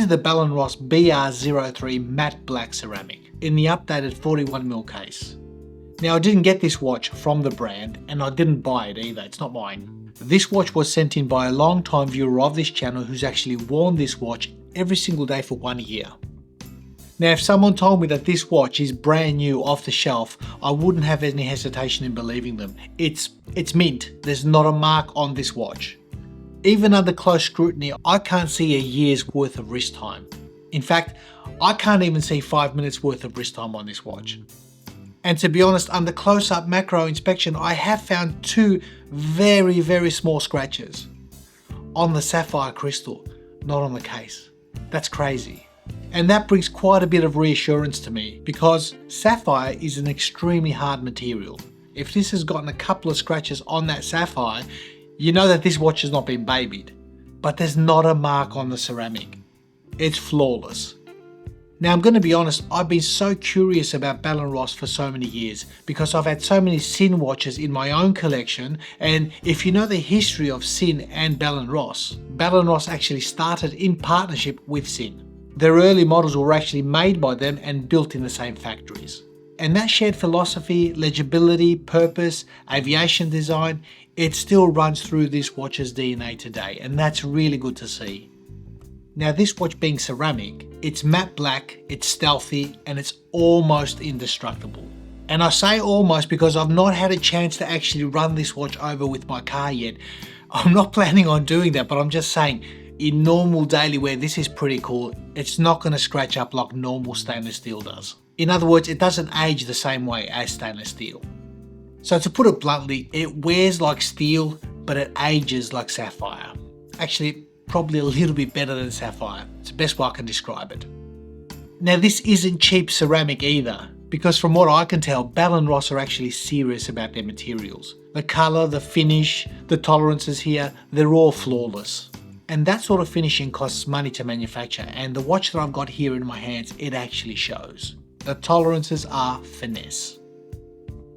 is the Bell & Ross BR03 Matte Black Ceramic in the updated 41mm case. Now I didn't get this watch from the brand and I didn't buy it either, it's not mine. This watch was sent in by a long-time viewer of this channel who's actually worn this watch every single day for 1 year. Now if someone told me that this watch is brand new off the shelf, I wouldn't have any hesitation in believing them. It's mint, there's not a mark on this watch. Even under close scrutiny, I can't see a year's worth of wrist time. In fact, I can't even see 5 minutes worth of wrist time on this watch. And to be honest, under close-up macro inspection, I have found two very small scratches on the sapphire crystal, not on the case. That's crazy. And that brings quite a bit of reassurance to me because sapphire is an extremely hard material. If this has gotten a couple of scratches on that sapphire, you know that this watch has not been babied. But there's not a mark on the ceramic. It's flawless. Now I'm going to be honest, I've been so curious about Bell & Ross for so many years because I've had so many Sin watches in my own collection, and if you know the history of Sin and Bell & Ross actually started in partnership with Sin. Their early models were actually made by them and built in the same factories. And that shared philosophy, legibility, purpose, aviation design, it still runs through this watch's DNA today, and that's really good to see. Now this watch being ceramic, it's matte black, it's stealthy, and it's almost indestructible. And I say almost because I've not had a chance to actually run this watch over with my car yet. I'm not planning on doing that, but I'm just saying, in normal daily wear, this is pretty cool. It's not going to scratch up like normal stainless steel does. In other words, it doesn't age the same way as stainless steel. So to put it bluntly, it wears like steel, but it ages like sapphire. Actually, probably a little bit better than sapphire. It's the best way I can describe it. Now this isn't cheap ceramic either, because from what I can tell, Bell & Ross are actually serious about their materials. The colour, the finish, the tolerances here, they're all flawless. And that sort of finishing costs money to manufacture, and the watch that I've got here in my hands, it actually shows. The tolerances are finesse.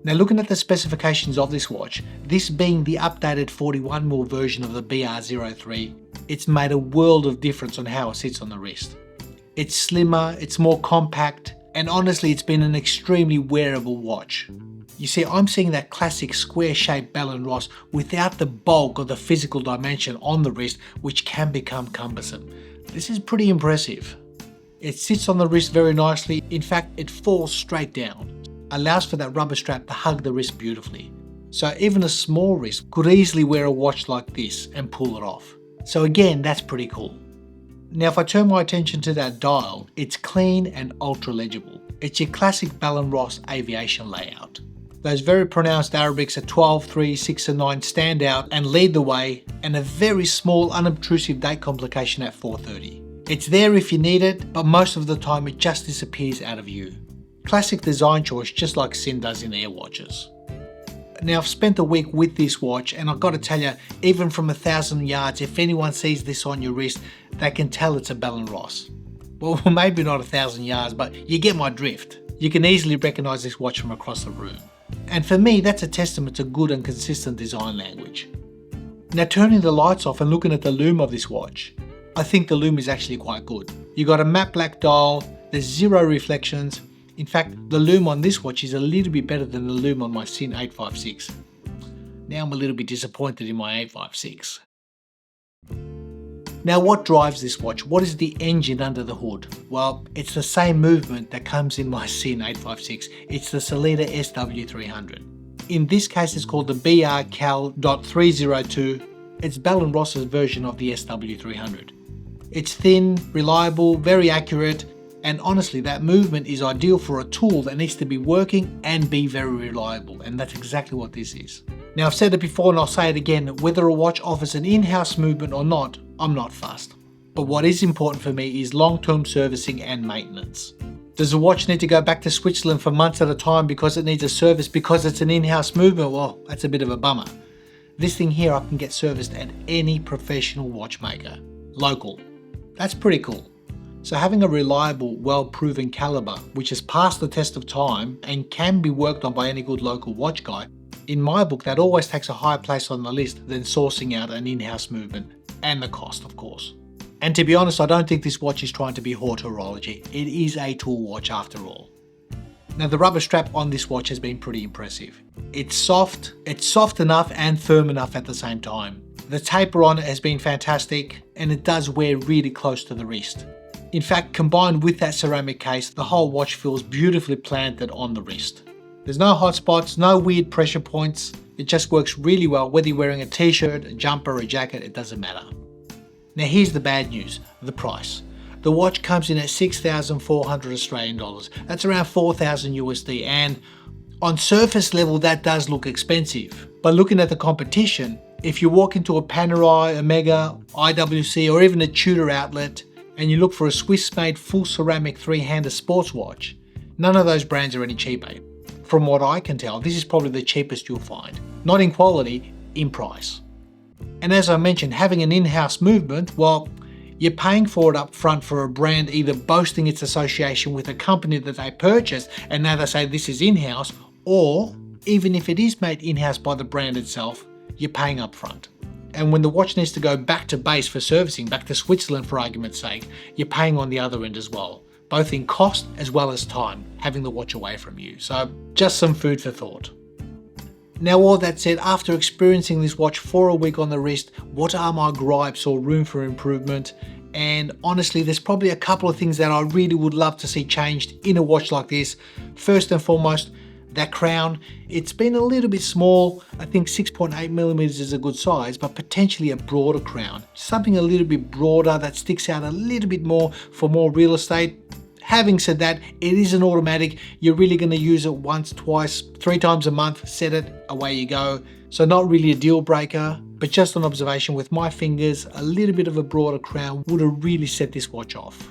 Now looking at the specifications of this watch, this being the updated 41mm version of the BR03, it's made a world of difference on how it sits on the wrist. It's slimmer, it's more compact, and honestly it's been an extremely wearable watch. You see, I'm seeing that classic square-shaped Bell & Ross without the bulk or the physical dimension on the wrist, which can become cumbersome. This is pretty impressive. It sits on the wrist very nicely, in fact it falls straight down. Allows for that rubber strap to hug the wrist beautifully. So even a small wrist could easily wear a watch like this and pull it off. So again, that's pretty cool. Now if I turn my attention to that dial, it's clean and ultra legible. It's your classic Bell & Ross aviation layout. Those very pronounced Arabics at 12, 3, 6 and 9 stand out and lead the way, and a very small unobtrusive date complication at 4:30. It's there if you need it, but most of the time it just disappears out of view. Classic design choice, just like Sin does in their watches. Now I've spent a week with this watch and I've got to tell you, even from 1,000 yards, if anyone sees this on your wrist, they can tell it's a Bell & Ross. Well, maybe not 1,000 yards, but you get my drift. You can easily recognize this watch from across the room. And for me, that's a testament to good and consistent design language. Now turning the lights off and looking at the lume of this watch, I think the lume is actually quite good. You got a matte black dial, there's zero reflections. In fact, the lume on this watch is a little bit better than the lume on my Sin 856. Now I'm a little bit disappointed in my 856. Now what drives this watch? What is the engine under the hood? Well, it's the same movement that comes in my Sin 856. It's the Sellita SW300. In this case it's called the BR-Cal.302. It's Bell & Ross's version of the SW300. It's thin, reliable, very accurate, and honestly that movement is ideal for a tool that needs to be working and be very reliable, and that's exactly what this is. Now I've said it before and I'll say it again, whether a watch offers an in-house movement or not, I'm not fussed. But what is important for me is long-term servicing and maintenance. Does the watch need to go back to Switzerland for months at a time because it needs a service because it's an in-house movement? Well, that's a bit of a bummer. This thing here I can get serviced at any professional watchmaker. Local. That's pretty cool. So having a reliable, well-proven caliber which has passed the test of time and can be worked on by any good local watch guy, in my book that always takes a higher place on the list than sourcing out an in-house movement, and the cost of course. And to be honest, I don't think this watch is trying to be haute horology. It is a tool watch after all. Now the rubber strap on this watch has been pretty impressive. It's soft enough and firm enough at the same time. The taper on it has been fantastic, and it does wear really close to the wrist. In fact, combined with that ceramic case, the whole watch feels beautifully planted on the wrist. There's no hot spots, no weird pressure points. It just works really well whether you're wearing a t-shirt, a jumper, a jacket, it doesn't matter. Now here's the bad news, the price. The watch comes in at 6,400 Australian dollars. That's around 4,000 USD, and on surface level that does look expensive. But looking at the competition, if you walk into a Panerai, Omega, IWC or even a Tudor outlet and you look for a Swiss-made full ceramic three-hander sports watch, none of those brands are any cheaper. From what I can tell, this is probably the cheapest you'll find. Not in quality, in price. And as I mentioned, having an in-house movement, well, you're paying for it up front for a brand either boasting its association with a company that they purchased and now they say this is in-house, or even if it is made in-house by the brand itself, you're paying up front. And when the watch needs to go back to base for servicing, back to Switzerland for argument's sake, you're paying on the other end as well, both in cost as well as time, having the watch away from you. So just some food for thought. Now all that said, after experiencing this watch for a week on the wrist, what are my gripes or room for improvement? And honestly, there's probably a couple of things that I really would love to see changed in a watch like this. First and foremost, that crown. It's been a little bit small. I think 6.8 millimeters is a good size, but potentially a broader crown. Something a little bit broader that sticks out a little bit more for more real estate. Having said that, it is an automatic. You're really going to use it once, twice, 3 times a month, set it, away you go. So not really a deal breaker, but just an observation with my fingers, a little bit of a broader crown would have really set this watch off.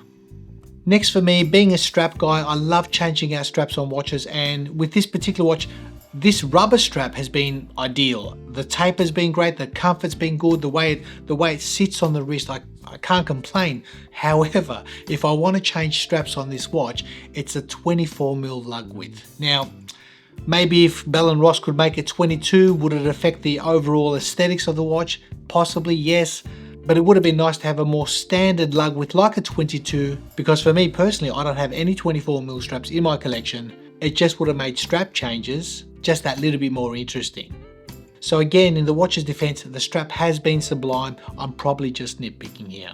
Next for me, being a strap guy, I love changing out straps on watches, and with this particular watch, this rubber strap has been ideal. The taper's been great, the comfort's been good, the way it sits on the wrist, I can't complain. However, if I want to change straps on this watch, it's a 24mm lug width. Now, maybe if Bell & Ross could make it 22, would it affect the overall aesthetics of the watch? Possibly, yes. But it would have been nice to have a more standard lug width like a 22, because for me personally, I don't have any 24mm straps in my collection. It just would have made strap changes just that little bit more interesting. So again, in the watch's defense, the strap has been sublime. I'm probably just nitpicking here.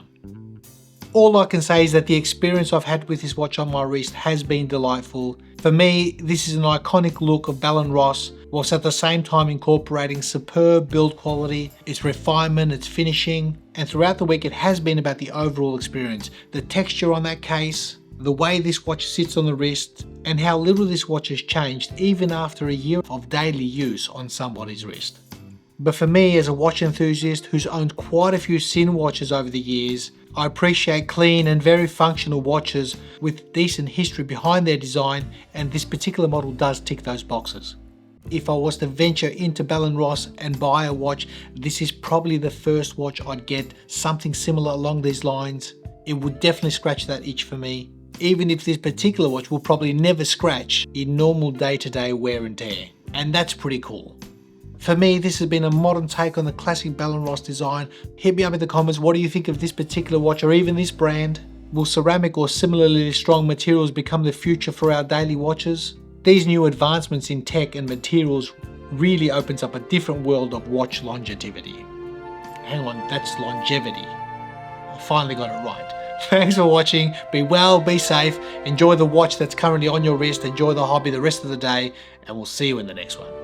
All I can say is that the experience I've had with this watch on my wrist has been delightful. For me, this is an iconic look of Bell & Ross, whilst at the same time incorporating superb build quality, its refinement, its finishing, and throughout the week it has been about the overall experience, the texture on that case, the way this watch sits on the wrist, and how little this watch has changed even after a year of daily use on somebody's wrist. But for me, as a watch enthusiast who's owned quite a few Sin watches over the years, I appreciate clean and very functional watches with decent history behind their design, and this particular model does tick those boxes. If I was to venture into Bell & Ross and buy a watch, this is probably the first watch I'd get, something similar along these lines. It would definitely scratch that itch for me, even if this particular watch will probably never scratch in normal day-to-day wear and tear. And that's pretty cool. For me, this has been a modern take on the classic Bell & Ross design. Hit me up in the comments, what do you think of this particular watch or even this brand? Will ceramic or similarly strong materials become the future for our daily watches? These new advancements in tech and materials really opens up a different world of watch longevity. Hang on, that's longevity. I finally got it right. Thanks for watching. Be well, be safe, enjoy the watch that's currently on your wrist, enjoy the hobby the rest of the day, and we'll see you in the next one.